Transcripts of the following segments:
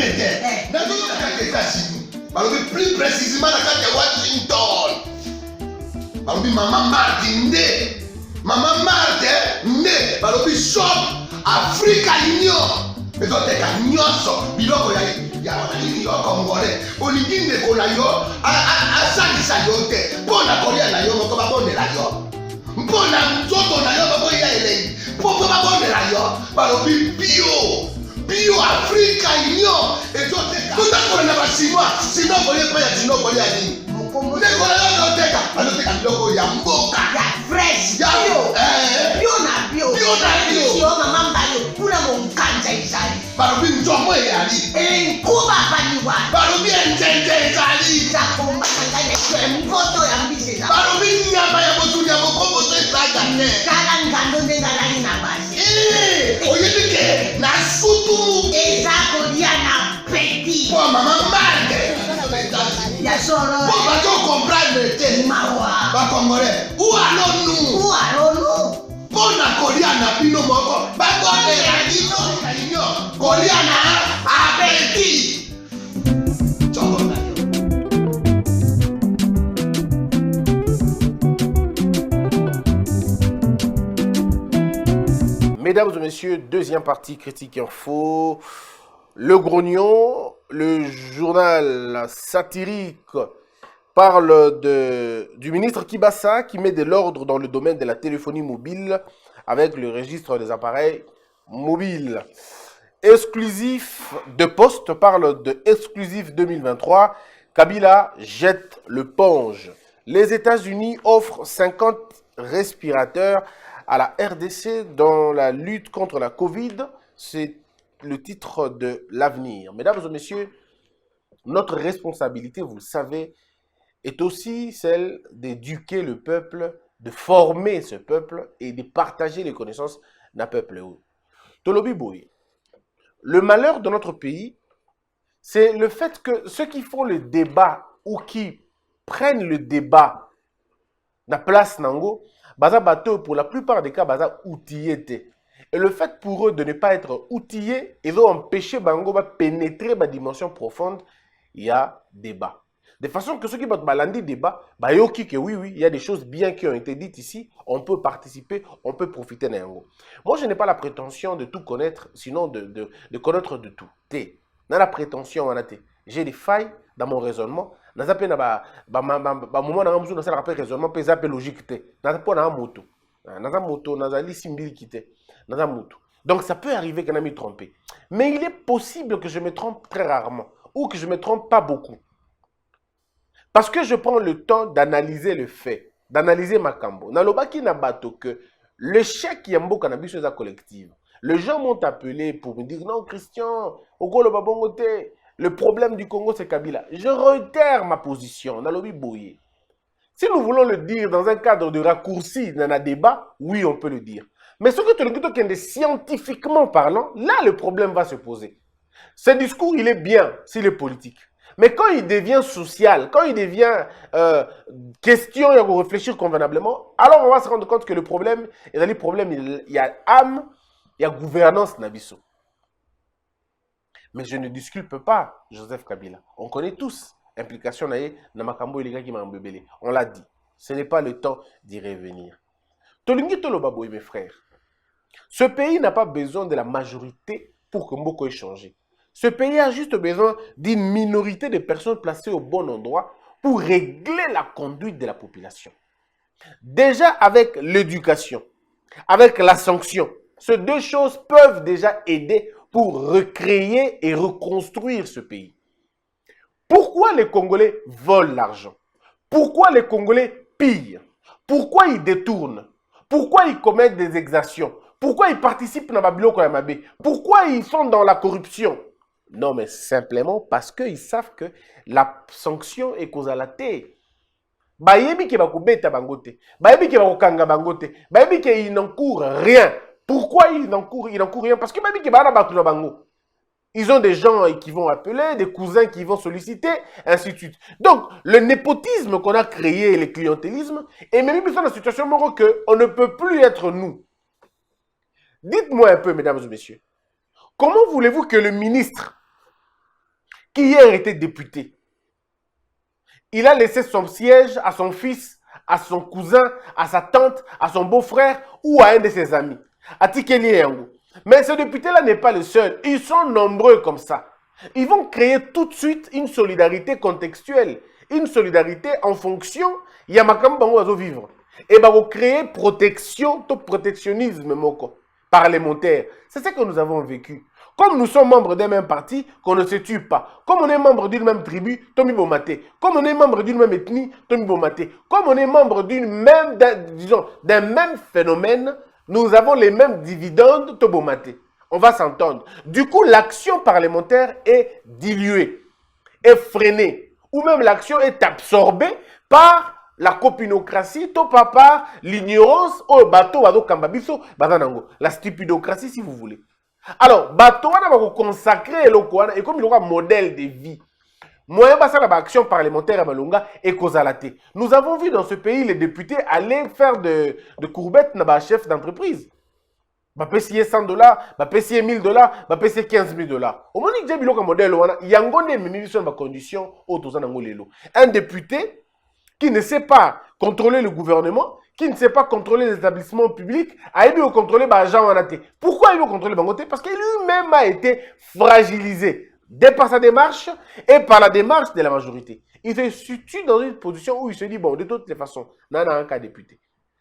Angleterre. Dans les États-Unis. Plus précisément dans les Washington. Maman Martin né. Maman Martin né. Balobi shop Africa Union. Mais donc t'es qu'à nyonso. Biloko ya wanani yo Congolais. Olingi ndeko na yo. Asalisa yo te. Mpona kolia na yo moko babondela yo. Mpona nzoto na yo bako ya elei. Poko babondela yo. Balobi bio Africa Union. Et donc t'es qu'à. Tout à na basinois. Sinon kolia pa ya sinon kolia nini. Ndeko na yo teka. Aloteka biloko ya mboka. Ya fresh. Bio na bio. Yo mama mbayo. Kuna monkanja izali. Balobi nzomo eyali. Nkuba baliwa. Balobi enjenje ezali. Zakomba kangane kwe mvoto ya mbise za. Balobi nyama ya botu ya bokombo to esaga ne. Kala ngando ndengalani na basi. Oyedike na sutu. Ezako dia na peti. Po mama mande. Ya soro. Po bato comprendre te. Mawa. Ba Congolais. Où allons-nous? Pona kolia na bino moko. Ba kone ya bino. Kolia na apeti. Mesdames et messieurs, deuxième partie Critique Info. Le Grognon, le journal satirique, parle du ministre Kibassa qui met de l'ordre dans le domaine de la téléphonie mobile avec le registre des appareils mobiles. Exclusif de Poste parle de Exclusif 2023. Kabila jette le ponge. Les États-Unis offrent 50 respirateurs à la RDC dans la lutte contre la Covid. C'est le titre de l'avenir. Mesdames et messieurs, notre responsabilité, vous le savez, est aussi celle d'éduquer le peuple, de former ce peuple et de partager les connaissances d'un peuple. Tolobi Boy, le malheur de notre pays, c'est le fait que ceux qui font le débat ou qui prennent le débat na place nango, baza bateau pour la plupart des cas baza outillé. Et le fait pour eux de ne pas être outillés, ils vont empêcher bango de pénétrer la dimension profonde. Il y a débat. De façon que ceux qui vont balandi débat, bah yoki que oui, il y a des choses bien qui ont été dites ici, on peut participer, on peut profiter d'un yango. Moi, je n'ai pas la prétention de tout connaître, sinon de connaître de tout. Dans la prétention, j'ai des failles dans mon raisonnement. Dans un moment, dans un raisonnement, peut être logique. Dans un moto. Dans un moto, dans un lissimbili quitté. Dans un moto. Donc, ça peut arriver que je me trompe. Mais il est possible que je me trompe très rarement. Ou que je ne me trompe pas beaucoup. Parce que je prends le temps d'analyser le fait. D'analyser ma cambo. Dans le baki na bato que le chèque yambo cannabis est collective. Les gens m'ont appelé pour me dire non, Christian, Ogolo Babongote, le problème du Congo c'est Kabila. Je réitère ma position. Dans le boye. Si nous voulons le dire dans un cadre de raccourci dans un débat, oui, on peut le dire. Mais ce que tu le dis scientifiquement parlant, là, le problème va se poser. Ce discours, il est bien s'il est politique. Mais quand il devient social, quand il devient question, il faut réfléchir convenablement, alors on va se rendre compte que le problème, il y a âme, il y a gouvernance Nabiso. Mais je ne disculpe pas Joseph Kabila. On connaît tous l'implication dans Makambo et les gars qui m'ont bébélé. On l'a dit. Ce n'est pas le temps d'y revenir. Tolingi Tolobaboy, mes frères. Ce pays n'a pas besoin de la majorité pour que Mboko ait changé. Ce pays a juste besoin d'une minorité de personnes placées au bon endroit pour régler la conduite de la population. Déjà avec l'éducation, avec la sanction, ces deux choses peuvent déjà aider pour recréer et reconstruire ce pays. Pourquoi les Congolais volent l'argent? Pourquoi les Congolais pillent? Pourquoi ils détournent? Pourquoi ils commettent des exactions? Pourquoi ils participent dans Babylone Koyamabe? Pourquoi ils sont dans la corruption? Non, mais simplement parce qu'ils savent que la sanction est causalate. Bayebi ki bakubeta bangote. Bayebi ki bakukanga bangote. Bayebi ki ils n'encourent rien. Pourquoi ils n'encourent rien? Parce que bayebi ki bana batuna bango. Ils ont des gens qui vont appeler, des cousins qui vont solliciter, ainsi de suite. Donc, le népotisme qu'on a créé, le clientélisme, est même dans la situation qu'on ne peut plus être nous. Dites-moi un peu, mesdames et messieurs, comment voulez-vous que le ministre qui hier était député, il a laissé son siège à son fils, à son cousin, à sa tante, à son beau-frère ou à un de ses amis. À Tikeli Yango. Mais ce député-là n'est pas le seul. Ils sont nombreux comme ça. Ils vont créer tout de suite une solidarité contextuelle. Une solidarité en fonction, il y a Makam Bango à vivre. Et bah, vous créez protection, tout protectionnisme moko, parlementaire. C'est ce que nous avons vécu. Comme nous sommes membres d'un même parti, qu'on ne se tue pas. Comme on est membre d'une même tribu, Tomi Bomate. Comme on est membre d'une même ethnie, Tomi Bomate. Comme on est membre d'un même phénomène, nous avons les mêmes dividendes, Tobomate. On va s'entendre. Du coup, l'action parlementaire est diluée, est freinée. Ou même l'action est absorbée par la copinocratie, par l'ignorance, la stupidocratie si vous voulez. Alors, bato wana va consacrer l'okwana et comme il aura un modèle de vie. Moyen basa la action parlementaire à Malunga et Kozalate. Nous avons vu dans ce pays les députés aller faire de courbettes na ba chef d'entreprise. Ba payer $100, ba payer $1000, ba payer $15,000. Au moment où il y a un modèle, il y a une condition un député qui ne sait pas contrôler le gouvernement, qui ne sait pas contrôler les établissements publics, a eu contrôler l'agent en athée. Pourquoi il veut contrôler Bangote? Parce qu'il lui-même a été fragilisé par sa démarche et par la démarche de la majorité. Il se situe dans une position où il se dit, bon, de toutes les façons, il y a un cas député.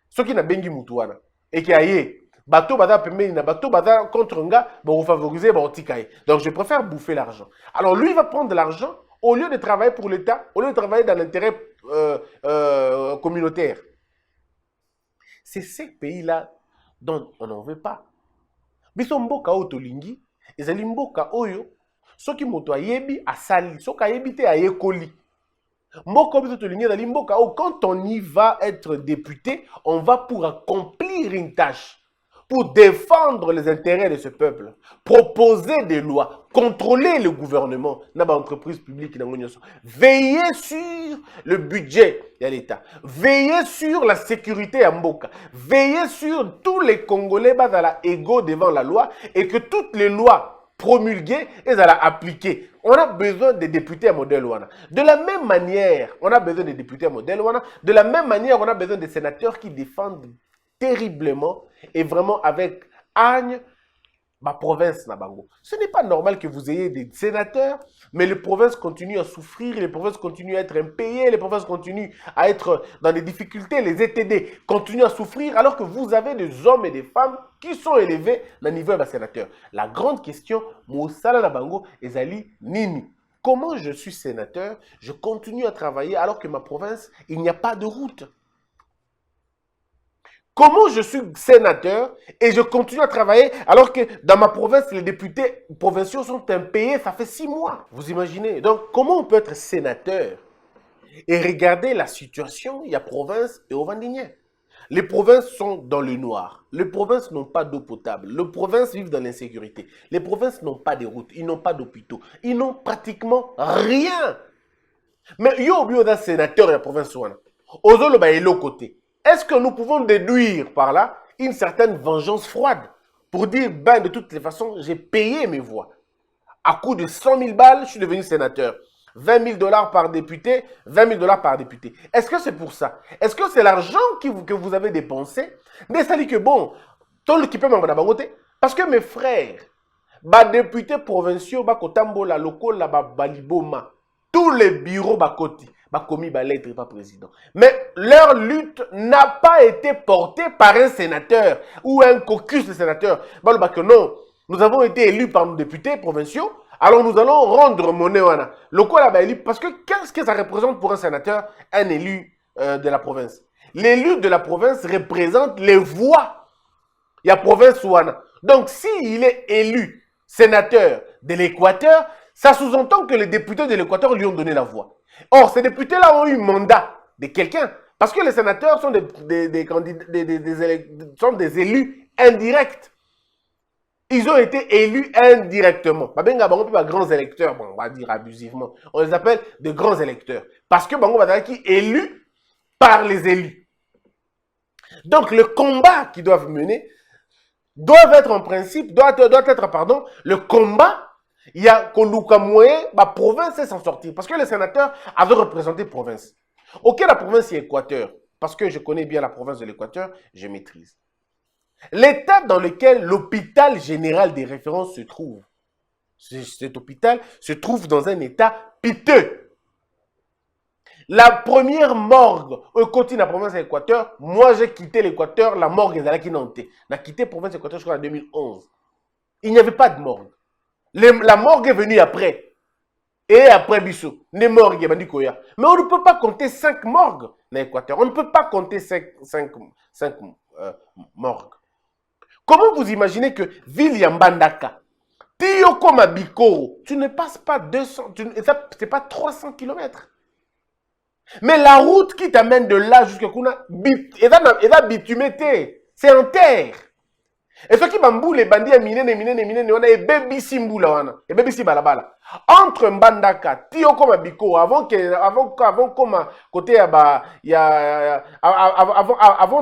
Ce qui n'a pas Moutouana et qui a eu bateau bada pembe na bateau bada contre un gars, bon, favoriser bon tikaye. Donc je préfère bouffer l'argent. Alors lui il va prendre de l'argent au lieu de travailler pour l'État, au lieu de travailler dans l'intérêt communautaire. C'est ces pays-là dont on n'en veut pas. Biso mboka o tolingi, ezali mboka oyo soki moto ayebi asali, soki ayebi te ayekoli. Mboka biso tolingi ezali mboka o quand on y va être député, on va pour accomplir une tâche, pour défendre les intérêts de ce peuple, proposer des lois, contrôler le gouvernement, entreprise publique, veiller sur le budget de l'État, veiller sur la sécurité à Mboka, veiller sur tous les Congolais égaux devant la loi et que toutes les lois promulguées, elles allaient appliquer. On a besoin des députés à modèle Wana. De la même manière, on a besoin des députés à modèle Wana. De la même manière, on a besoin des sénateurs qui défendent terriblement et vraiment avec Agne, ma province Nabango. Ce n'est pas normal que vous ayez des sénateurs, mais les provinces continuent à souffrir, les provinces continuent à être impayées, les provinces continuent à être dans des difficultés, les ETD continuent à souffrir, alors que vous avez des hommes et des femmes qui sont élevés dans le niveau de sénateur. La grande question, Moussala Nabango, Ezali Nini. Comment je suis sénateur, je continue à travailler alors que ma province, il n'y a pas de route. Comment je suis sénateur et je continue à travailler alors que dans ma province, les députés provinciaux sont impayés, ça fait 6 mois. Vous imaginez? Donc, comment on peut être sénateur et regarder la situation, il y a province et au Vendéen. Les provinces sont dans le noir. Les provinces n'ont pas d'eau potable. Les provinces vivent dans l'insécurité. Les provinces n'ont pas de routes, ils n'ont pas d'hôpitaux. Ils n'ont pratiquement rien. Mais il y a un sénateur de la province. Ozolo ba elo côté. Est-ce que nous pouvons déduire par là une certaine vengeance froide pour dire, ben de toutes les façons, j'ai payé mes voix. À coût de 100 000 balles, je suis devenu sénateur. 20 000 $ par député, 20 000 $ par député. Est-ce que c'est pour ça? Est-ce que c'est l'argent que vous avez dépensé? Mais ça dit que bon, tout le qui peut m'en avoir. Parce que mes frères, les députés provinciaux, la locaux, la baliboma, tous les bureaux bakoti. Commis lettre pas président. Mais leur lutte n'a pas été portée par un sénateur ou un caucus de sénateurs. Non, nous avons été élus par nos députés provinciaux, alors nous allons rendre monnaie. Parce que qu'est-ce que ça représente pour un sénateur, un élu de la province? L'élu de la province représente les voix. Il y a province Ouana. Donc s'il est élu sénateur de l'Équateur, ça sous-entend que les députés de l'Équateur lui ont donné la voix. Or, ces députés-là ont eu mandat de quelqu'un. Parce que les sénateurs sont des élus indirects. Ils ont été élus indirectement. Pas grands électeurs, bon, on va dire abusivement. On les appelle des grands électeurs. Parce que Bango Badaki est élu par les élus. Donc, le combat qu'ils doivent mener doit être le combat Il y a Koluka moyen, la province est s'en sortir. Parce que les sénateurs avaient représenté province. Ok, la province est Équateur. Parce que je connais bien la province de l'Équateur, je maîtrise. L'état dans lequel l'hôpital général des références se trouve, cet hôpital se trouve dans un état piteux. La première morgue au côté de la province de l'Équateur, moi j'ai quitté l'Équateur, la morgue est allée qui n'était. J'ai quitté la province de l'Équateur, je crois, en 2011. Il n'y avait pas de morgue. La morgue est venue après. Et après Bissau, les morgues, mais on ne peut pas compter 5 morgues dans l'Équateur. On ne peut pas compter 5 morgues. Comment vous imaginez que ville Yambandaka, Tiyoko Mabikoro, tu ne passes pas 200, c'est pas 300 km. Mais la route qui t'amène de là jusqu'à Kuna, elle va bitumé, c'est en terre. Et ce qui bambou les bandits minene on a bébé simboula wana et bébé balabala entre Mbandaka Tiyoko Mabiko avant comme côté avant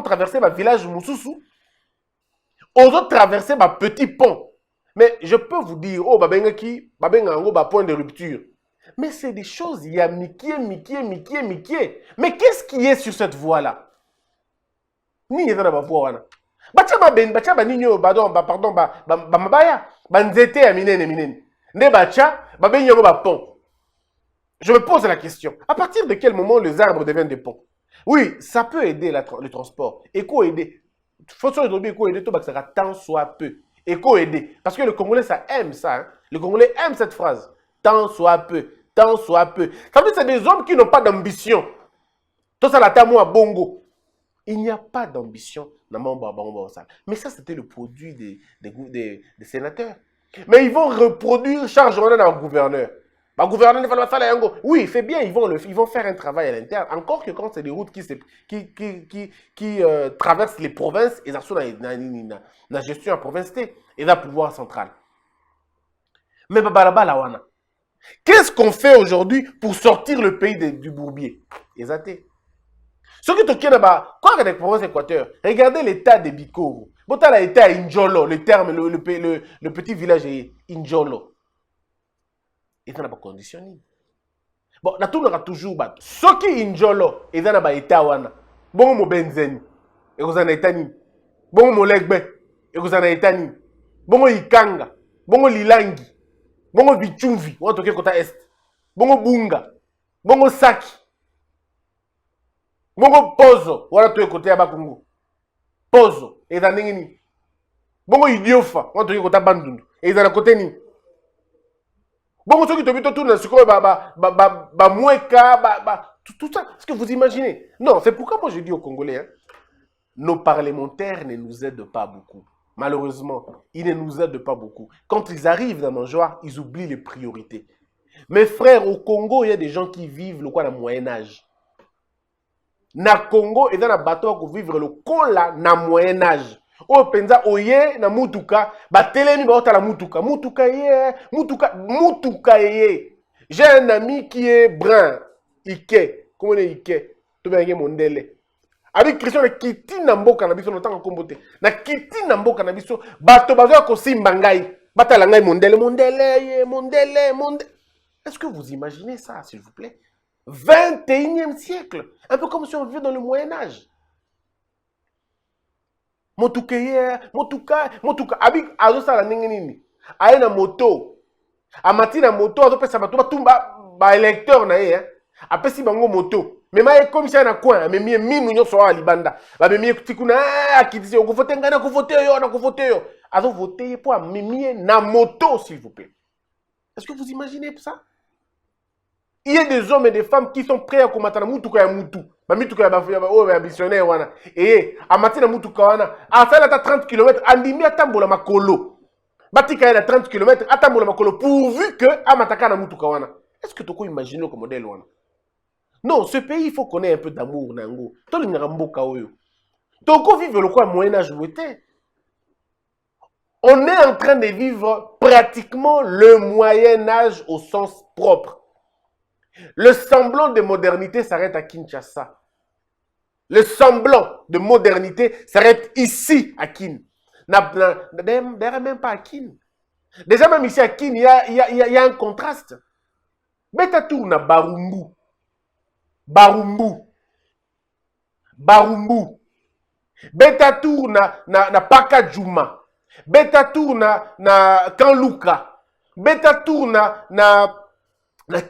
traverser ma village Moussousou aux autres traverser ma petit pont. Mais je peux vous dire oh babenga point de rupture. Mais c'est des choses, il y a mikie. Mais qu'est-ce qui est sur cette voie là? Ni dans la voie wana. Bacha ninyo pardon mabaya banzete ya minene nde bacha babenyo ba pont. Je me pose la question, à partir de quel moment les arbres deviennent des ponts? Oui, ça peut aider le transport. Éco aider. Faut se aider tout ça sera tant soit peu. Éco aider parce que le Congolais ça aime ça hein? Le Congolais aime cette phrase. Tant soit peu, tant soit peu. Ça veut dire que c'est des hommes qui n'ont pas d'ambition. Tout ça la tamo à bongo. Il n'y a pas d'ambition dans mon babambo. Mais ça, c'était le produit des sénateurs. Mais ils vont reproduire charge dans le gouverneur. Le gouverneur, il va faire la yango. Oui, c'est bien, ils vont faire un travail à l'interne. Encore que quand c'est des routes qui traversent les provinces, ils sont dans la gestion en province et dans le pouvoir central. Mais babala, qu'est-ce qu'on fait aujourd'hui pour sortir le pays du bourbier? Exactement. Ce qui est quoi avec la province d'Équateur? Regardez l'état de Bikoro. Bota l'état Injolo, le terme, le petit village est Injolo. Il n'y a pas de conditionnement. Bon, na tout aura toujours bat. Ce qui Injolo, il y a pas état wana. Bon mo benzeni, et vous en êtes ni. Bon mo legbe, et vous en êtes ni. Bon mo ikanga, bon mo lilangi, bon mo bichumvi, on toke kota est. Bon mo bunga, bon mo saki. Bongo pozo, wala tu ekote ya bakungu. Pozo, eza ndenge ni. Bongo idiofa, wala tu ekota bandundu. Eza na kote ni. Bongo soki tobito tout na sikoyo ba mweka, tout ça. Est-ce que vous imaginez? Non, c'est pourquoi moi je dis aux Congolais, hein, nos parlementaires ne nous aident pas beaucoup. Malheureusement, ils ne nous aident pas beaucoup. Quand ils arrivent dans Mangeoire, ils oublient les priorités. Mes frères, au Congo, il y a des gens qui vivent le Moyen-Âge. Na Congo, et dans la bateau pour vivre le cola na Moyen-Âge. O penza oye na mutuka, batelemi baota la mutuka. Mutuka ye. J'ai un ami qui est brun, Ike. Comment on est Ike? Tu bien mondele. Avec Christian na kiti na mboka na biso no tanga kombote. Na kiti na mboka na biso, bato bazo ko simba ngai. Batala ngai mondele. Est-ce que vous imaginez ça, s'il vous plaît? 21e siècle. Un peu comme si on vivait dans le Moyen-Âge. Motuka. Abik azosa la nini. Aye na moto. Amati na moto azopesa bato batumba ba électeur na ye. Apesi bango moto. Mema ye comme ça na coin, amemi minu nyoso wa libanda. Ba memi tikuna akitisi okuvote ngana kuvote yo. Azo voter pour amemi na moto s'il vous plaît. Est-ce que vous imaginez ça? Il y a des hommes et des femmes qui sont prêts à combattre la mutuka ya mutu. Ma mutuka ya missionnaire wana. Et à matina mutuka wana. À faire la 30 km, andimi atambola makolo. Batika ya 30 km, atambola makolo. Pourvu que amataka na mutuka wana. Est-ce que tu peux imaginer comme modèle wana? Non, ce pays, il faut qu'on ait un peu d'amour nango. Tout le ngamboka oyo. Toko vivre le quoi Moyen-Âge où était. On est en train de vivre pratiquement le Moyen-Âge au sens propre. Le semblant de modernité s'arrête à Kinshasa. Le semblant de modernité s'arrête ici à Kin. D'ailleurs, même pas à Kin. Déjà, même ici à Kin, il y a un contraste. Beta tourne à Barumbu. Barumbu. Barumbu. Beta tourne na Paka Juma. Beta tourne na Kanluka. Beta tourne na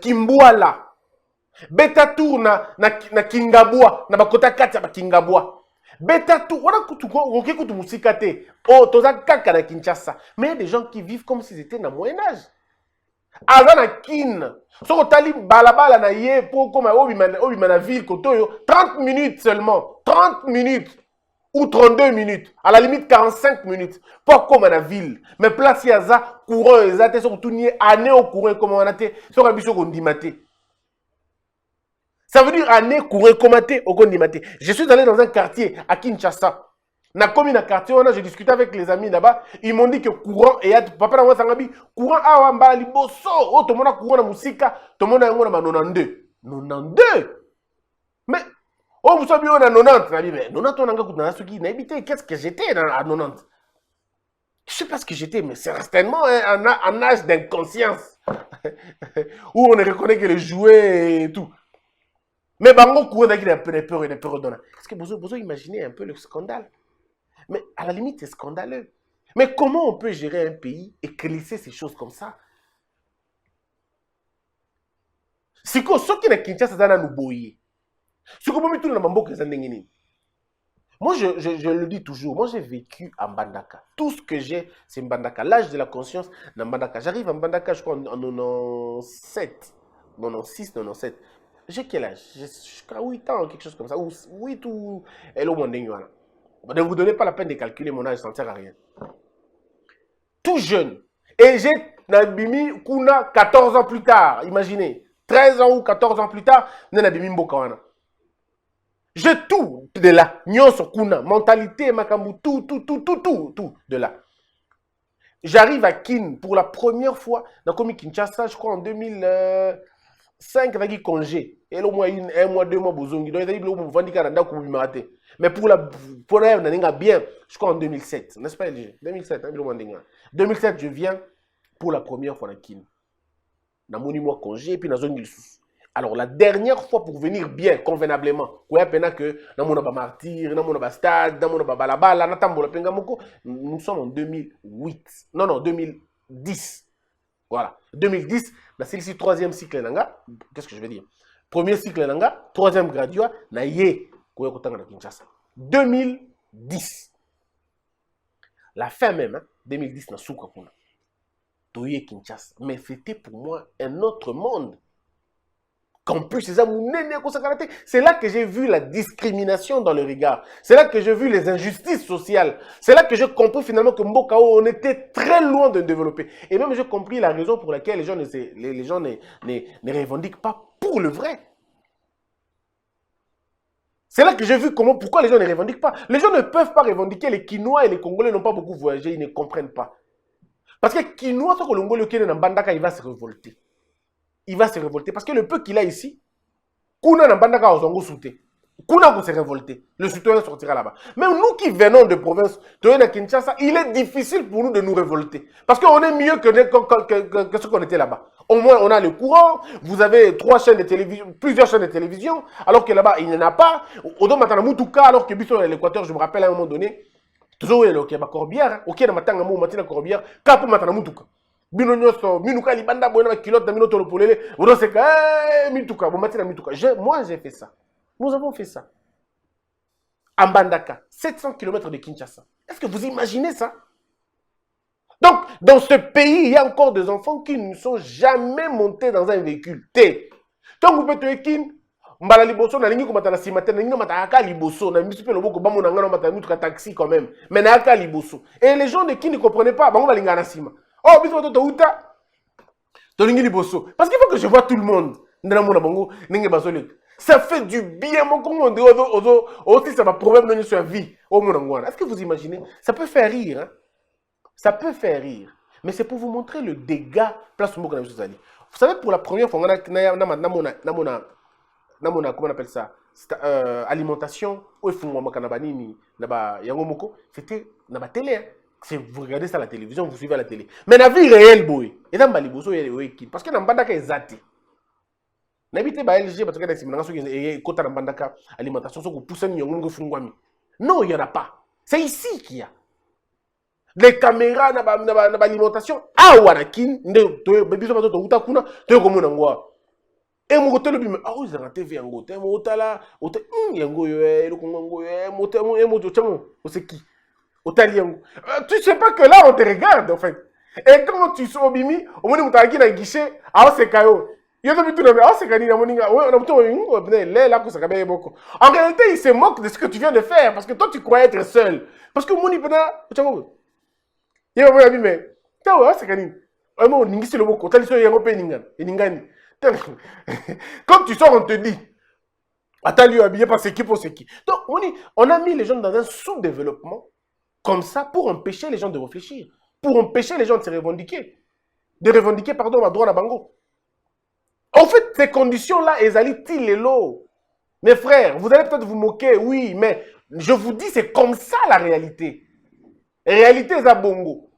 Kimbuala. Beta tourne na Kingabwa. Na Bakota Katia ba Kingabwa. Beta tour, wana kutuko kutu musikate. Oh, toza kaka na Kinshasa. Mais il y a des gens qui vivent comme s'ils étaient dans le Moyen-Âge. Aza na Kin. Soko tali balabala na ye pour comme obima na ville kotoyo 30 minutes seulement. 30 minutes ou 32 minutes. À la limite 45 minutes. Pour comme na ville. Mais place yaza courant ezate soko tunier année au courant comme on a été soko biso kondimate. Ça veut dire année courant commaté au Gondimate. Je suis allé dans un quartier à Kinshasa. Na commune à quartier, j'ai discuté avec les amis là-bas. Ils m'ont dit que courant et papa na sangabi courant a wamba liboso. Oh tout le monde a courant na musika, tout le monde a ngona 92. 92. Mais oh vous savez on a 90 na mais 90 on a ngako na suki na habité qu'est-ce que j'étais à 90. Je sais pas ce que j'étais mais c'est certainement un âge d'inconscience où on ne reconnaît que les jouets et tout. Mais bango courant qui a peur et peur donner. Est-ce que vous imaginez un peu le scandale? Mais à la limite, c'est scandaleux. Mais comment on peut gérer un pays et glisser ces choses comme ça? C'est quoi ce qui est Kinshasa dans nous boyer? Ce qu'on peut tout dans mambo que ça n'engine. Moi, je le dis toujours. Moi, j'ai vécu à Mbandaka. Tout ce que j'ai, c'est Mbandaka. L'âge de la conscience, dans Mbandaka. J'arrive à Mbandaka, je crois, en 97, 96, 97. J'ai quel âge? J'ai 8 ans, quelque chose comme ça. Ou 8 ou... Hello, mon dingue. Ne vous donnez pas la peine de calculer mon âge, ça ne sert à rien. Tout jeune. Et j'ai Nabimi Kuna 14 ans plus tard. Imaginez. 13 ans ou 14 ans plus tard, Nabimi Mbokawana. J'ai tout de là. Nyon sur Kuna. Mentalité, Makambu, tout de là. J'arrive à Kin pour la première fois dans Komi Kinshasa, je crois en 2005 avec congé. Et au moins un mois, 2 mois, bozongi. Donc, il y a mais pour la bien, je crois en 2007. N'est-ce pas, LG? 2007, 2007, je viens pour la première fois dans Kin. Dans mon mois congé, et puis dans zone sous. Alors, la dernière fois pour venir bien, convenablement, que dans mon martyr, dans mon stade, dans mon balabala, nous sommes en 2008. Non, 2010. Voilà. 2010, c'est le troisième cycle. Qu'est-ce que je veux dire? Premier cycle, troisième graduat, na ye, 2010. La fin même, hein, 2010, na souka kuna. Toye Kinshasa. Mais c'était pour moi un autre monde. C'est là que j'ai vu la discrimination dans le regard. C'est là que j'ai vu les injustices sociales. C'est là que j'ai compris finalement que Mbokao, on était très loin de développer. Et même j'ai compris la raison pour laquelle les gens ne revendiquent pas pour le vrai. C'est là que j'ai vu pourquoi les gens ne revendiquent pas. Les gens ne peuvent pas revendiquer. Les Kinois et les Congolais n'ont pas beaucoup voyagé, ils ne comprennent pas. Parce que Kinois, ce que le Congolais qui est dans Bandaka, il va se révolter. Il va se révolter. Parce que le peu qu'il a ici, Kuna Nambandaka Ozongo Souté. Kuna va se révolter. Le citoyen sortira là-bas. Même nous qui venons de province, de Kinshasa, il est difficile pour nous de nous révolter. Parce qu'on est mieux que ce qu'on était là-bas. Au moins, on a le courant. Vous avez 3 chaînes de télévision, plusieurs chaînes de télévision. Alors que là-bas, il n'y en a pas. Odo Matana Mutuka, alors que Bisson est l'Équateur, je me rappelle à un moment donné, toujours il y a le Corbière, ok, na Matanga Mou, Matina Corbière, Kapo Matana Mutuka. Binonoso, Minuka Libanda, Boyana Kilote, Damino Tolopolele, Odo Seka, Mituka, Matina Mituka. Moi, j'ai fait ça. Nous avons fait ça. En Bandaka, 700 km de Kinshasa. Est-ce que vous imaginez ça? Donc, dans ce pays, il y a encore des enfants qui ne sont jamais montés dans un véhicule. Donc, vous pouvez te kin, mbala liboso na lingi ko matana simate na lingi mataka liboso na misipe loboko ba mona ngana matana mutuka taxi quand même. Mais na aka liboso. Et les gens de qui ne comprenaient pas, bango balinga na sima. Oh, biso to uta. To lingi liboso. Parce qu'il faut que je vois tout le monde. Ndana mona bango ninge bazolek. Ça fait du bien, mon Congo. Aussi, ça va problème dans notre vie. Est-ce que vous imaginez? Ça peut faire rire. Hein? Ça peut faire rire. Mais c'est pour vous montrer le dégât. Place au mot que vous savez, pour la première fois, comment on appelle ça? Alimentation. C'était dans la télé. Vous regardez ça à la télévision, vous suivez à la télé. Mais la vie réelle, boy. Et dans Baliboso, il y a des parce que dans Bandaka, ils zati. N'habitez pas LG, parce que dans les côtés de Bandaka, alimentation, sont poussés, non, il n'y en a pas. C'est ici qu'il y a. Les caméras, l'alimentation. Ah, wanakin, bebiso bato to utakuna, to komona ngwa. Et mon côté le bim, ah, vous avez TV en côté, mon otala, ote, yango yo, le kongo yo, moté, moto chamo, c'est qui? Tu sais pas que là on te regarde en fait. Et quand tu sors au bimi, au moment où tu as un guichet, ah c'est caillou. Il y a tout le monde, ah c'est caillou, en réalité, il se moque de ce que tu viens de faire parce que toi tu croyais être seul. Parce que mon ipena, tu vois, il y a un ami mais, tu vois, c'est caillou. Un mot, n'ingisi le mot, t'as l'histoire y'en peningan, n'ingani. Quand tu sors, on te dit, attends lui habillé par ce qui pour ce qui. Donc on a mis les gens dans un sous-développement. Comme ça, pour empêcher les gens de réfléchir, pour empêcher les gens de se revendiquer, pardon, à droit à Bango. En fait, ces conditions-là, elles allaient les lots. Mes frères, vous allez peut-être vous moquer, oui, mais je vous dis, c'est comme ça la réalité. Réalité, c'est à Bongo.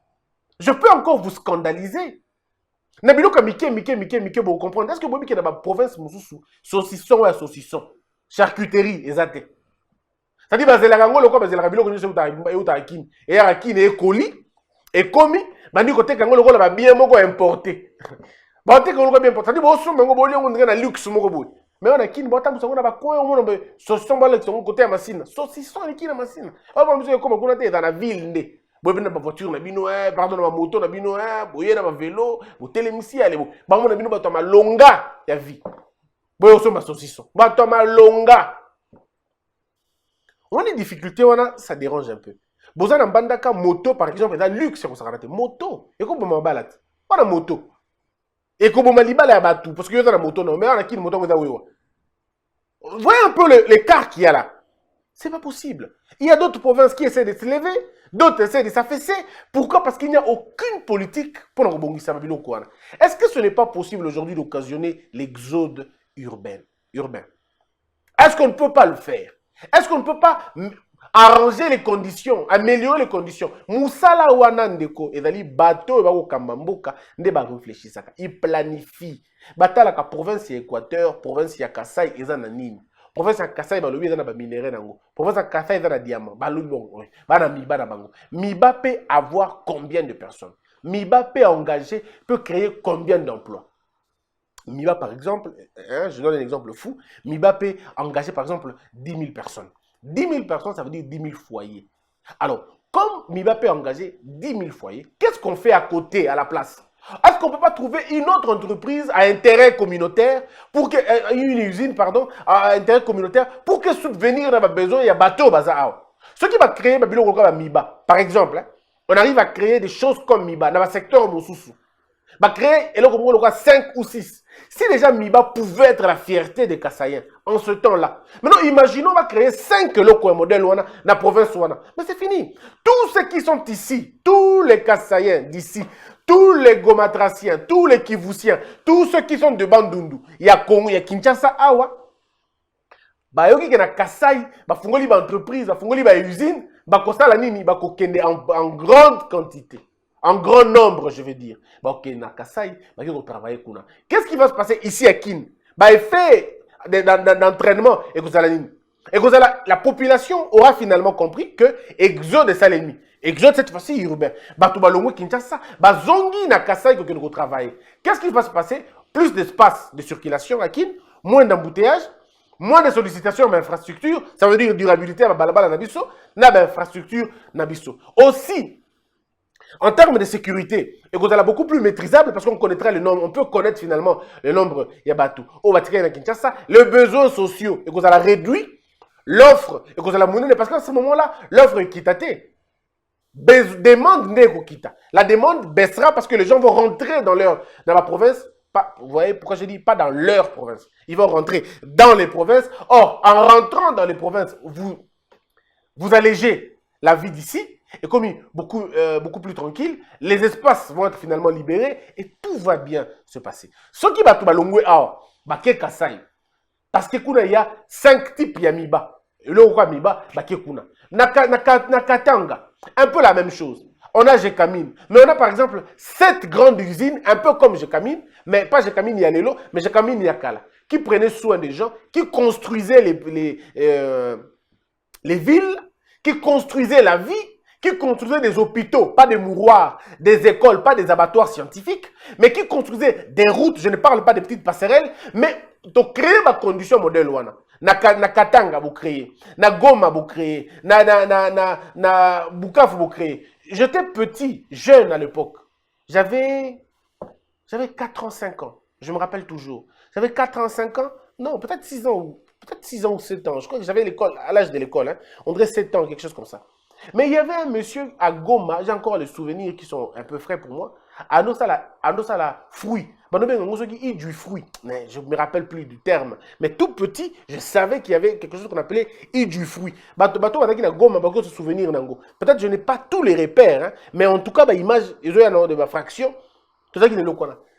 Je peux encore vous scandaliser. Nabilo ka Mike, vous comprenez? Est-ce que vous avez dans la province, saucisson ou saucisson, charcuterie, exactement. C'est-à-dire que les gens qui ont été importés. Et les gens qui ont bien importé. C'est-à-dire que les luxe. Mais on a qui bota musanga ba ko on ba saucisson ba le son côté machine. Saucisson ni qui na machine. On va monsieur comme on a dans la ville ndé. Bo bina ba voiture na bino pardon na moto na bino boye na ba vélo, bo télémisi ale bo. Ba mo na bino ba to ma longa ya vie. Bo so ma saucisson. Ba to ma longa. On a des difficultés, ça dérange un peu. Boza na bandaka moto par exemple, c'est un luxe qu'on s'arrête. Moto, et comment on balade? On a moto. Et comment on libale à batou parce que y a la moto non, mais on a qui le moto on a oui. Voyez un peu l'écart qu'il y a là. C'est pas possible. Il y a d'autres provinces qui essaient de se lever, d'autres essaient de s'affaisser. Pourquoi? Parce qu'il n'y a aucune politique pour le rebondir. Est-ce que ce n'est pas possible aujourd'hui d'occasionner l'exode urbain? Est-ce qu'on ne peut pas le faire? Est-ce qu'on ne peut pas arranger les conditions, améliorer les conditions? Moussala Wanandeko, et dali bateau et bako kamamboka, ne ba réfléchir ça. Il planifie. Batala ka province ya Équateur, province ya Kasaï, et zananine. Province ya Kasaï, ba lobi zana ba minéraux nango. Province ya Kasaï zana diamant. Ba lobi bon, ba na miba na bango. Miba peut avoir combien de personnes? Miba peut engager, peut créer combien d'emplois? Miba, par exemple, je donne un exemple fou, Miba peut engager, par exemple, 10 000 personnes. 10 000 personnes, ça veut dire 10 000 foyers. Alors, comme Miba peut engager 10 000 foyers, qu'est-ce qu'on fait à côté, à la place? Est-ce qu'on ne peut pas trouver une autre entreprise à intérêt communautaire, une usine, pardon, à intérêt communautaire, pour que subvenir à besoin, il y a bateau, bazar. Ce qui va créer Miba, par exemple, on arrive à créer des choses comme Miba, dans le secteur Moussousou. Va créer, et là, 5 ou 6. Si déjà Miba pouvait être la fierté des Kassaïens en ce temps-là. Maintenant, imaginons, on va créer 5 locaux modèles dans la province. Mais c'est fini. Tous ceux qui sont ici, tous les Kassaïens d'ici, tous les Gomatraciens, tous les Kivusiens, tous ceux qui sont de Bandundu, il y a Congo, il y a Kinshasa, Awa. Bah, il y a Kassai, bah, fongoli ba entreprise, bah, fongoli ba usine, bah, kosala nini, bah, kokende en grande quantité. En grand nombre, je veux dire. Bah, ok, na Kassai, bah, il faut travailler. Qu'est-ce qui va se passer ici à Kin? Bah, effet d'entraînement. Et que la population aura finalement compris que Exode est ça l'ennemi. Exode cette fois-ci urbain. Bah, tout balongo Kinshasa. Bah, zongi na Kassai que nous travailler. Qu'est-ce qui va se passer? Plus d'espace de circulation à Kin, moins d'embouteillage, moins de sollicitations à l'infrastructure. Ça veut dire durabilité à balabala nabiso, na infrastructure nabiso. Aussi, en termes de sécurité, et qu'on a beaucoup plus maîtrisable parce qu'on connaîtra le nombre, on peut connaître finalement le nombre Yabatou. Au Vatican et Kinshasa, les besoins sociaux, et qu'on a réduit l'offre, et qu'on a la monnaie, parce qu'à ce moment-là, l'offre est quitatée. Demande n'est quitta. La demande baissera parce que les gens vont rentrer dans la province. Pas, vous voyez pourquoi je dis pas dans leur province. Ils vont rentrer dans les provinces. Or, en rentrant dans les provinces, vous allégez la vie d'ici. Et comme beaucoup plus tranquille, les espaces vont être finalement libérés et tout va bien se passer. Ce qui va tout balongwe Kasai. Parce que il y a 5 types Yamiba. Et le roi Miba, Bakekuna. Nakatanga, un peu la même chose. On a Gécamine. Mais on a par exemple 7 grandes usines, un peu comme Gécamine, mais pas Gécamine Yanelo, mais Gécamine Yakala, qui prenaient soin des gens, qui construisaient les villes, qui construisaient la vie, qui construisaient des hôpitaux, pas des mouroirs, des écoles, pas des abattoirs scientifiques, mais qui construisaient des routes, je ne parle pas des petites passerelles, mais de créer ma condition modèle wana. Na Katanga vous créez, na Goma vous créez, na Bukavu vous créez. J'étais petit, jeune à l'époque. J'avais 4 ans, 5 ans. Je me rappelle toujours. J'avais 4 ans, 5 ans. Non, peut-être 6 ans, peut-être 6 ans ou 7 ans. Je crois que j'avais l'école, à l'âge de l'école, hein. On dirait 7 ans, quelque chose comme ça. Mais il y avait un monsieur à Goma, j'ai encore les souvenirs qui sont un peu frais pour moi. Anosala fruit. Du fruit. Mais je ne me rappelle plus du terme. Mais tout petit, je savais qu'il y avait quelque chose qu'on appelait du fruit. Peut-être je n'ai pas tous les repères, hein, mais en tout cas, l'image de ma fraction,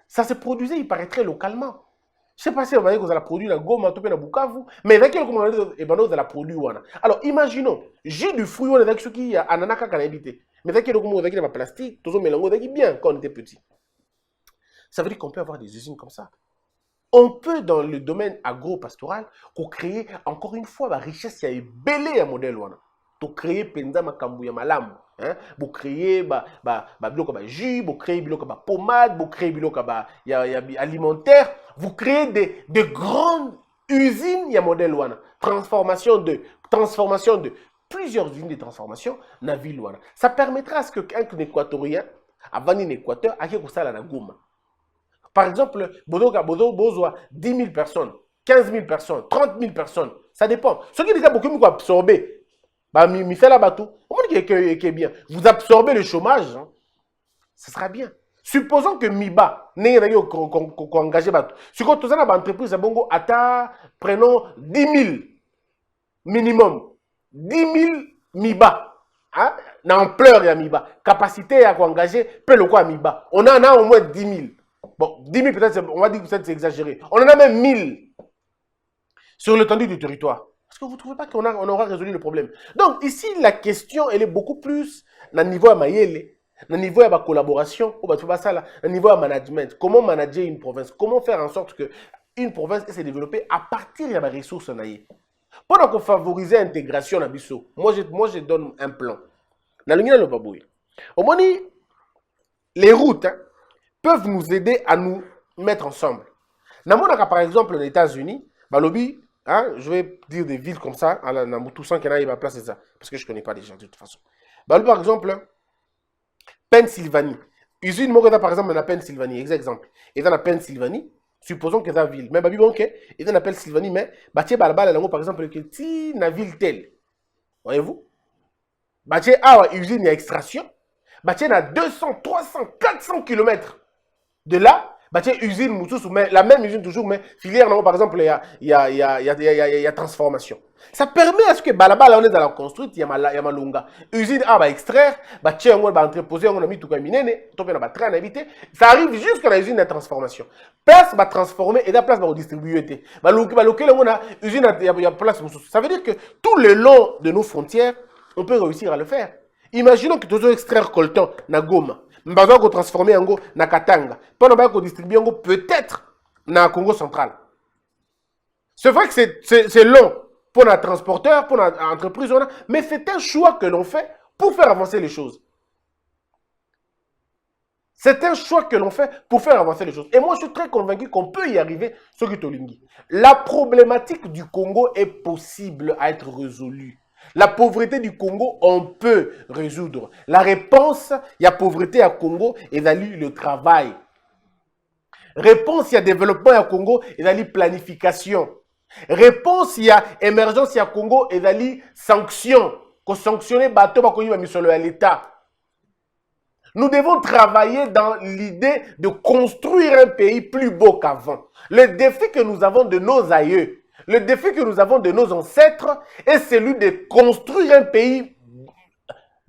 ça se produisait, il paraîtrait localement. Je ne sais pas si on va dire que vous allez produire la Goma, na Bukavu, mais avec quel moment vous allez produire. Alors, imaginons, j'ai du fruit, on est avec ceux qui ont ananaka canabité. Mais avec quel moment vous avez plastique, tout ça mélange bien quand on était petit. Ça veut dire qu'on peut avoir des usines comme ça. On peut, dans le domaine agro-pastoral, créer, encore une fois, la richesse, il y a belé à modèle. Pour créer penza makambu ya malamu, hein, pour créer biloko ba jus, pour créer biloko ba pommade, pour créer biloko ba alimentaire, vous créez de grandes usines ya modèle wana, transformation de plusieurs usines de transformation na ville wana. Ça permettra à ce qu'un équatorien avant un équateur a quelque chose na Goma. Par exemple, bozo 10 000 personnes, 15 000 personnes, 30 000 personnes, ça dépend. Ce qui est déjà beaucoup absorbé. Bien. Vous absorbez le chômage, hein, ce sera bien. Supposons que Miba, engagé, si vous avez une entreprise, prenons 10 000 minimum, 10 000 Miba, hein, l'ampleur de Miba, capacité à engager, peu le quoi Miba. On en a au moins 10 000. Bon, 10 000 peut-être, on va dire que c'est exagéré. On en a même 1000 sur l'étendue du territoire. Est-ce que vous ne trouvez pas qu'on aura résolu le problème? Donc, ici, la question, elle est beaucoup plus au niveau de Mayele, au niveau de la collaboration, au niveau de management. Comment manager une province? Comment faire en sorte qu'une province se développer à partir de la ressource? Pour favoriser l'intégration, moi, je donne un plan. Au moins, les routes peuvent nous aider à nous mettre ensemble. Par exemple, les États-Unis, hein, je vais dire des villes comme ça, à la Namoutoussan, qui va placer ça, parce que je ne connais pas les gens de toute façon. Par exemple, Pennsylvanie. Usine Moreda, par exemple, dans la Pennsylvanie, exemple. Et dans la Pennsylvanie, supposons que c'est la ville. Mais et dans la Pennsylvanie, mais par exemple, que la ville telle. Voyez-vous? Usine extraction. Il a 200, 300, 400 km de là. Usine, la même usine toujours, mais filière, par exemple, il y a transformation. Ça permet à ce que balabala, on est dans la construite, il y a malunga. Usine A va extraire, on va entreposer, on a mis tout comme ça arrive jusqu'à la usine de transformation. Place va transformer et la place va distribuer. Usine a place. Ça veut dire que tout le long de nos frontières, on peut réussir à le faire. Imaginons que tu dois extraire coltan na Goma. Nous allons transformer en na Katanga. Nous distribuer peut-être na Congo central. C'est vrai que c'est long pour nos transporteurs, pour notre entreprise, mais c'est un choix que l'on fait pour faire avancer les choses. C'est un choix que l'on fait pour faire avancer les choses. Et moi, je suis très convaincu qu'on peut y arriver sur Kitolingi. La problématique du Congo est possible à être résolue. La pauvreté du Congo, on peut résoudre. La réponse, il y a pauvreté à Congo et d'aller le travail. Réponse, il y a développement à Congo et d'aller planification. Réponse, il y a émergence à Congo et d'aller sanction. Qu'on sanctionne bateau à l'État. Nous devons travailler dans l'idée de construire un pays plus beau qu'avant. Le défi que nous avons de nos aïeux, le défi que nous avons de nos ancêtres est celui de construire un pays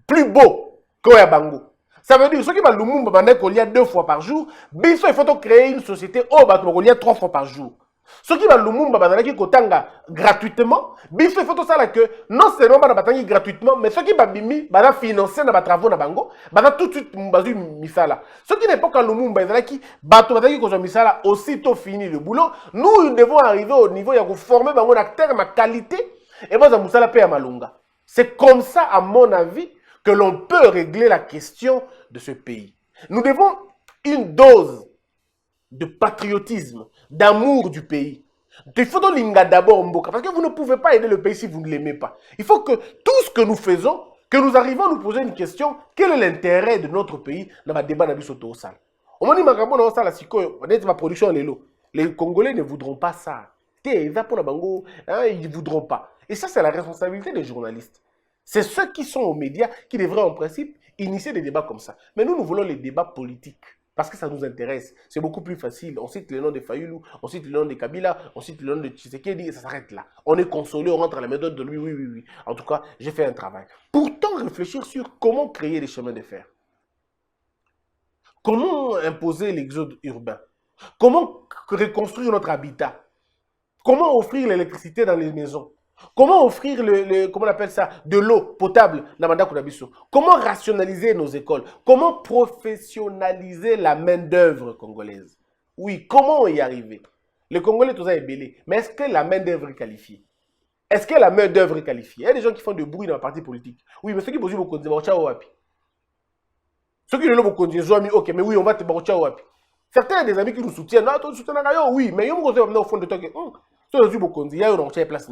plus beau qu'Oyabango. Ça veut dire, ceux qui vont Lumumba, il y a 2 fois par jour, il faut créer une société où il y a 3 fois par jour. Ce qui va Lumumba bazalaki kotanga gratuitement, biso il faut tout ça que non seulement bana batangi gratuitement, mais ceux qui va bimi bana financer na ba travaux na bango, bana tout de suite bazu misala. Ce qui n'est pas quand Lumumba bazalaki bato bazalaki ko misala aussitôt fini le boulot, nous devons arriver au niveau ya ko former bango na terme ma qualité et baza musala pe ya malunga. C'est comme ça à mon avis que l'on peut régler la question de ce pays. Nous devons une dose de patriotisme, d'amour du pays. Il faut donc l'inga d'abord Mboka, parce que vous ne pouvez pas aider le pays si vous ne l'aimez pas. Il faut que tout ce que nous faisons, que nous arrivons à nous poser une question, quel est l'intérêt de notre pays dans le débat d'Abisoto au Sal. Au moment où ma production est l'eau, les Congolais ne voudront pas ça. Ils ne voudront pas. Et ça, c'est la responsabilité des journalistes. C'est ceux qui sont aux médias qui devraient en principe initier des débats comme ça. Mais nous voulons les débats politiques. Parce que ça nous intéresse. C'est beaucoup plus facile. On cite le nom de Fayoulou, on cite le nom de Kabila, on cite le nom de Tshisekedi et ça s'arrête là. On est consolé, on rentre à la méthode de lui, oui. En tout cas, j'ai fait un travail. Pourtant, réfléchir sur comment créer des chemins de fer. Comment imposer l'exode urbain. Comment reconstruire notre habitat. Comment offrir l'électricité dans les maisons. Comment offrir comment on appelle ça, de l'eau potable dans Manda Kunabiso. Comment rationaliser nos écoles. Comment professionnaliser la main-d'œuvre congolaise. Oui, comment y arriver. Les Congolais, tout ça est belé. Mais est-ce que la main-d'œuvre est qualifiée? Est-ce que la main-d'œuvre est qualifiée? Il y a des gens qui font du bruit dans la partie politique. Oui, mais ceux qui posent beaucoup de wapi. Ceux qui ne l'ont pas dit, ok, mais oui, on va te barocha wapi. Certains des amis qui nous soutiennent, non, tu soutiens oui, mais ils ont au fond de toi que, il y a une place.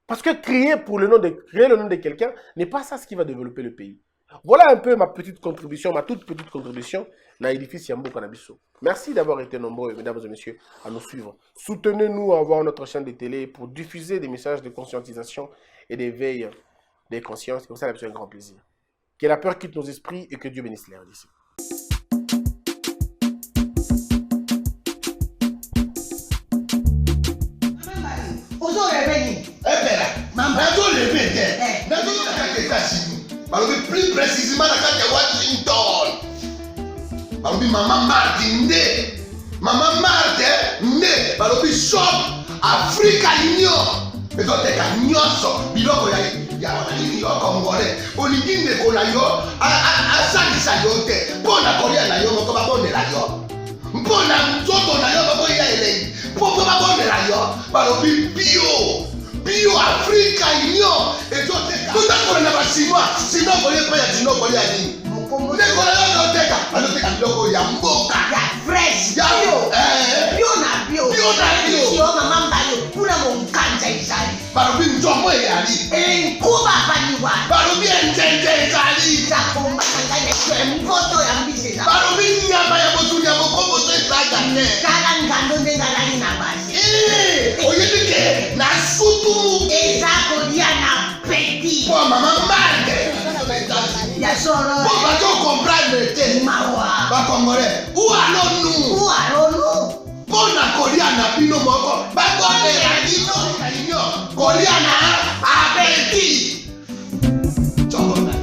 Parce que créer le nom de quelqu'un n'est pas ça ce qui va développer le pays. Voilà un peu ma petite contribution, ma toute petite contribution dans l'édifice Yambo Kanabiso. Merci d'avoir été nombreux, mesdames et messieurs, à nous suivre. Soutenez-nous à voir notre chaîne de télé pour diffuser des messages de conscientisation et d'éveil des consciences. Comme ça, c'est un grand plaisir. Que la peur quitte nos esprits et que Dieu bénisse l'air d'ici. Plus précisément à Washington. Maman Martin né. Maman Martin né. Balobi shop Africa Union. Mais donc t'es qu'à nyonso. Biloko ya yo congolais. Olingi ne kola yo a salisa yo te. Pona kolia na yo moko ba bonela yo. Mpona nzoto na yo bako ya elei. Poko ba bonela yo. Balobi bio Africa Union. Et donc t'es tout à fait na chinois. Sinon kolia pa ya chinois kolia ni. Nekola yo teka. Aloteka biloko ya mboka. Ya fresh. Ya bio na bio. Bio na bio. Yo mama mbayo. Kuna monkanja izali. Balobi nzomo eyali. Nkuba baniwa. Balobi enjenje ezali. Zakomba kangane kwe mpoto ya mbise za. Balobi nyama ya botu ya bokombo to ezaga ne. Kala ngando ndengalani na basi. Oyebike na sutu. Ezako dia na peti. Po mama mande. Ya solo. Po bato comprendre te. Mawa. Ba Congolais. Où allons-nous? Où allons-nous? Pona kolia na bino moko. Ba kone ya dino kalinyo. Kolia na abeti. Choko na yo.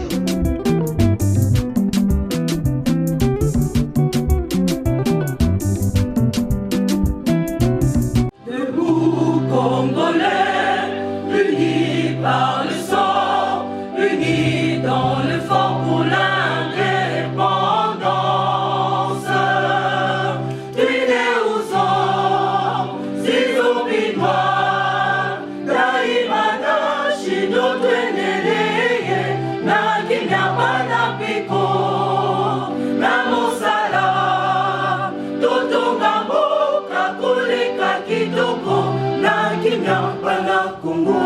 Debout Congolais, unis par le sang, unis dans l'effort pour l'indépendance. Unis aux hommes, si obinois, daimana shino tweneleye, na kinyapana piko, na mosala, totonga mboka kuleka kitoko, na kinyapana Congo.